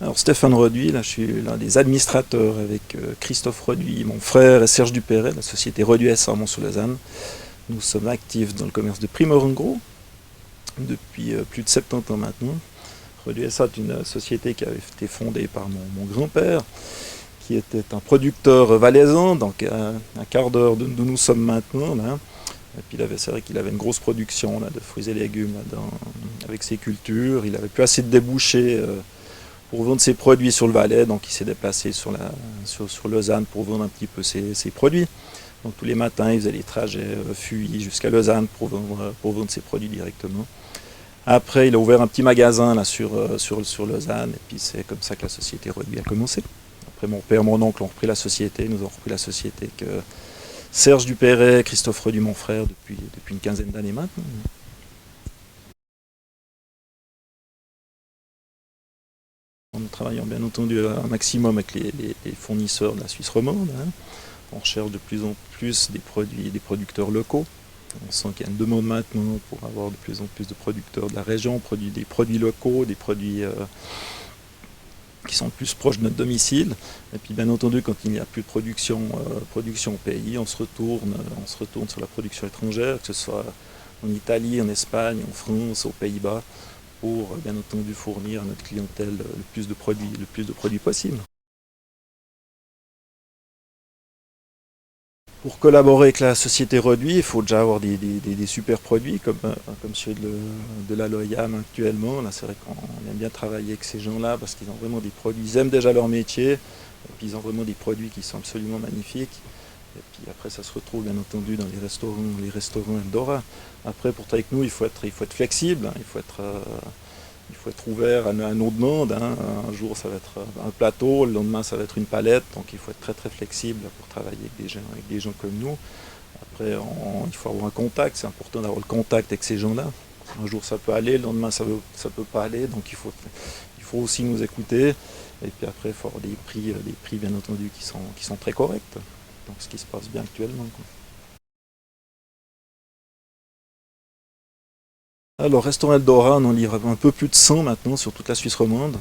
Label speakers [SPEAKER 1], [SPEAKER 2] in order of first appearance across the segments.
[SPEAKER 1] Alors Stéphane Reduit, là je suis l'un des administrateurs avec Christophe Reduit, mon frère et Serge Dupéret, la société Reduit SA à Mont-sur-Lausanne. Nous sommes actifs dans le commerce de primeurs en gros depuis plus de 70 ans maintenant. Reduit SA est une société qui avait été fondée par mon grand-père, qui était un producteur valaisan, donc un quart d'heure d'où nous sommes maintenant. Là. Et puis c'est vrai qu'il avait une grosse production là, de fruits et légumes là, avec ses cultures. Il avait plus assez de débouchés pour vendre ses produits sur le Valais, donc il s'est déplacé sur Lausanne pour vendre un petit peu ses produits. Donc tous les matins, il faisait les trajets Fuy jusqu'à Lausanne pour vendre ses produits directement. Après, il a ouvert un petit magasin là, sur Lausanne, et puis c'est comme ça que la société Reduit a commencé. Après, mon père et mon oncle ont repris la société, nous avons repris la société que Serge Dupéret, Christophe Reduit, mon frère, depuis une quinzaine d'années maintenant. Nous travaillons bien entendu un maximum avec les fournisseurs de la Suisse romande. Hein. On recherche de plus en plus des producteurs locaux. On sent qu'il y a une demande maintenant pour avoir de plus en plus de producteurs de la région, des produits locaux, des produits qui sont plus proches de notre domicile. Et puis bien entendu, quand il n'y a plus de production au pays, on se retourne sur la production étrangère, que ce soit en Italie, en Espagne, en France, aux Pays-Bas, pour bien entendu fournir à notre clientèle le plus de produits possible. Pour collaborer avec la société Reduit, il faut déjà avoir des super produits comme ceux de la Loyam actuellement. Là, c'est vrai qu'on aime bien travailler avec ces gens-là parce qu'ils ont vraiment des produits, ils aiment déjà leur métier, et puis ils ont vraiment des produits qui sont absolument magnifiques. Et puis après, ça se retrouve bien entendu dans les restaurants Eldora. Après, pour travailler avec nous, il faut être flexible, hein, il faut être ouvert à nos demandes. Hein. Un jour, ça va être un plateau, le lendemain, ça va être une palette. Donc, il faut être très très flexible pour travailler avec des gens comme nous. Après, il faut avoir un contact. C'est important d'avoir le contact avec ces gens-là. Un jour, ça peut aller, le lendemain, ça peut pas aller. Donc, il faut aussi nous écouter. Et puis après, il faut avoir des prix bien entendu, qui sont très corrects. Donc, ce qui se passe bien actuellement. Quoi. Alors, restaurant Eldora, on en livre un peu plus de 100 maintenant sur toute la Suisse romande.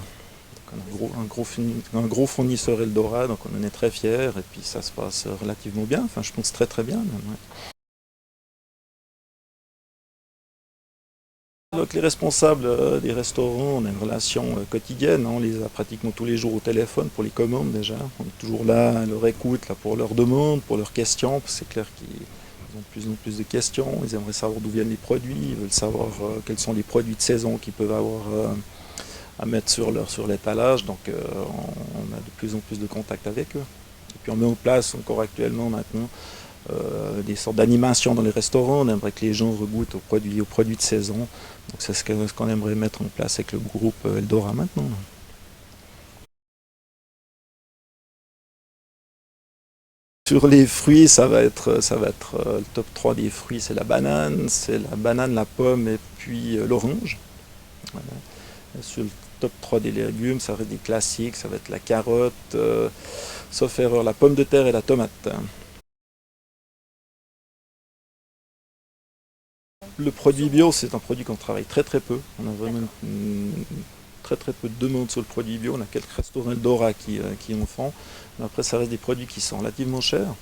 [SPEAKER 1] Un gros fournisseur Eldora, donc on en est très fiers et puis ça se passe relativement bien, enfin je pense très très bien même. Ouais. Donc les responsables des restaurants, on a une relation quotidienne, hein, on les a pratiquement tous les jours au téléphone pour les commandes déjà. On est toujours là à leur écoute, là, pour leurs demandes, pour leurs questions, parce que c'est clair qu'ils ont de plus en plus de questions, ils aimeraient savoir d'où viennent les produits, ils veulent savoir quels sont les produits de saison qu'ils peuvent avoir à mettre sur l'étalage, donc on a de plus en plus de contact avec eux. Et puis on met en place encore actuellement maintenant des sortes d'animations dans les restaurants, on aimerait que les gens regoûtent aux produits de saison, donc c'est ce qu'on aimerait mettre en place avec le groupe Eldora maintenant. Sur les fruits, le top 3 des fruits, c'est la banane, la pomme et puis l'orange. Voilà. Sur le top 3 des légumes, ça va être des classiques, ça va être la carotte, sauf erreur, la pomme de terre et la tomate. Le produit bio, c'est un produit qu'on travaille très très peu. On a vraiment très très peu de demandes sur le produit bio. On a quelques restaurants Eldora qui en font. Mais après, ça reste des produits qui sont relativement chers.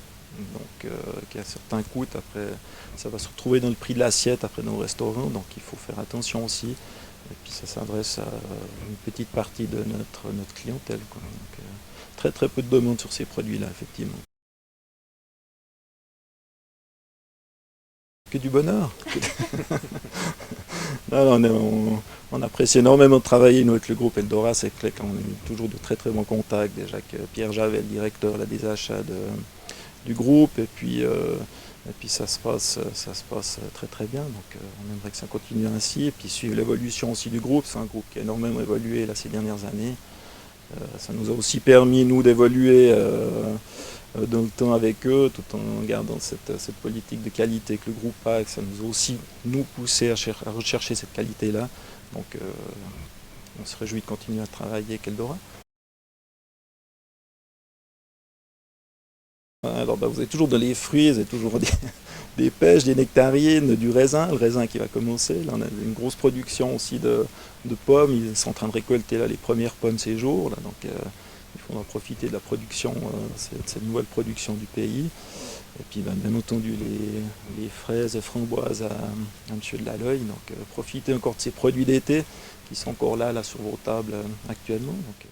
[SPEAKER 1] Donc, qui a certains coûts. Après, ça va se retrouver dans le prix de l'assiette après dans le restaurant. Donc, il faut faire attention aussi. Et puis, ça s'adresse à une petite partie de notre clientèle. Quoi. Donc, très très peu de demandes sur ces produits-là, effectivement. Que du bonheur. Non, on apprécie énormément de travailler nous, avec le groupe Eldora, c'est clair qu'on a toujours de très très bons contacts, déjà que Pierre Javel, le directeur là, des achats du groupe, et puis ça se passe très très bien, donc on aimerait que ça continue ainsi, et puis suivre l'évolution aussi du groupe, c'est un groupe qui a énormément évolué là, ces dernières années, ça nous a aussi permis nous d'évoluer dans le temps avec eux, tout en gardant cette politique de qualité que le groupe a, et que ça nous a aussi nous poussé à rechercher cette qualité-là. Donc on se réjouit de continuer à travailler avec Eldora. Alors vous avez toujours de les fruits, vous avez toujours des pêches, des nectarines, du raisin, le raisin qui va commencer. Là on a une grosse production aussi de pommes, ils sont en train de récolter là, les premières pommes ces jours, là, donc il faudra profiter de la production, de cette nouvelle production du pays. Et puis bien entendu les fraises, framboises à Monsieur de Laloy, donc profitez encore de ces produits d'été qui sont encore là sur vos tables actuellement. Donc,